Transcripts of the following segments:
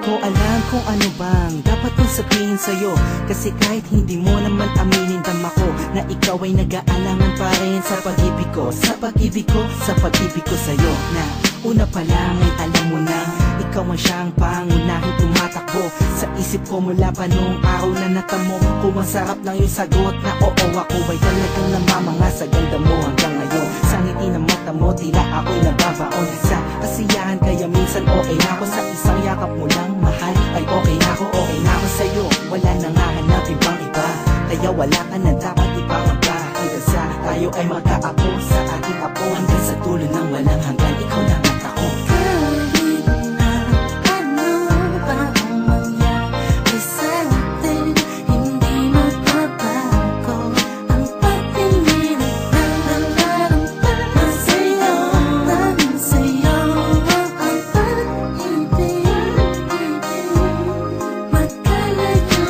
ko alam kung ano bang dapat kong sabihin sa'yo, kasi kahit hindi mo naman aminin, dama ko na ikaw ay nag-aalangan pa rin sa pag-ibig ko, sa pag-ibig ko, sa pag-ibig ko sa'yo. Na una pa lang ay alam mo na ikaw ang siyang pangunahing tumatakbo sa isip ko mula pa nung araw na natamo ko. Masarap lang yung sagot na oo, ako ay talagang namamanga sa ganda mo hanggang ngayon. Sa ngiti ng mata mo, tila ako'y nababaon sa kasiyahan, kaya minsan okay na ako sa isang yakap mo lang, mahal. Ay okay na ako sa'yo, wala nang hahanapin pang iba, kaya wala ka na dapat ipangamba. Hanggang sa tayo ay magkaapo, sa ating apo, hanggang sa dulo ng walang hanggan, ikaw lang at ako.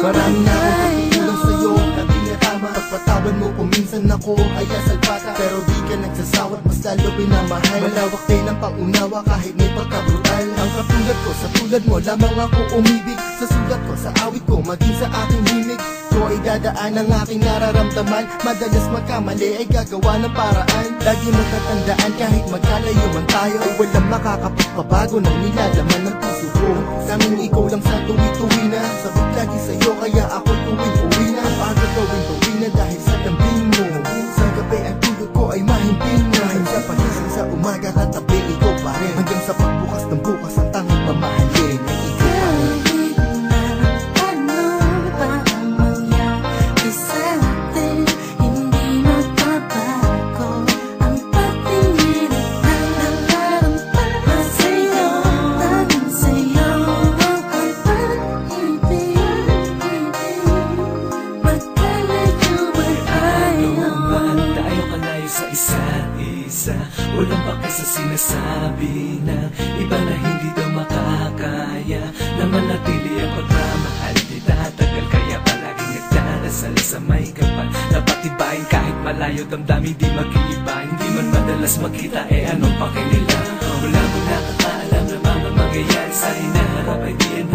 Marami na akong pagkukulang sa'yo, hindi na tama. Pagpatawan mo kung minsan ako ay asalpata, pero di ka nagsasawat, mas lalo pinamahal. Malawak din ang pangunawa kahit may pagkabrutal. Ang katulad ko, sa tulad mo lamang ako umibig. Sa sulat ko, sa awit ko, maging sa aking himig ko ay dadaan ang aking nararamdaman. Madalas magkamali ay gagawa ng paraan. Lagi magtatandaan kahit magkalayo man tayo, ay walang makakapagpabago ng nilalaman ng puso ko. Tanging ikaw lang sa tuwi-tuwi na sabot lagi sa'yo, kaya ako'y uwi-uwi na. Pagod gawin-tuwi na dahil sa lambing mo. Sa gabi ang tulog ko ay mahimbing na. Sa pagising sa umaga katabi ikaw pa rin. Hanggang sa pagbukas ng bukas ang tanging mamahalin ay ikaw pa rin. Sa isa't isa, walang baka sa sinasabi ng iba na hindi daw makakaya na manatili ang pagmamahal. Di tatagal kaya palaging nagdarasal sa may kapal na patibayin kahit malayo damdamin di mag-iiba. Hindi man madalas magkita anong pakinila, wala mo nakakaalam na mangyayari sa hinaharap ay di yan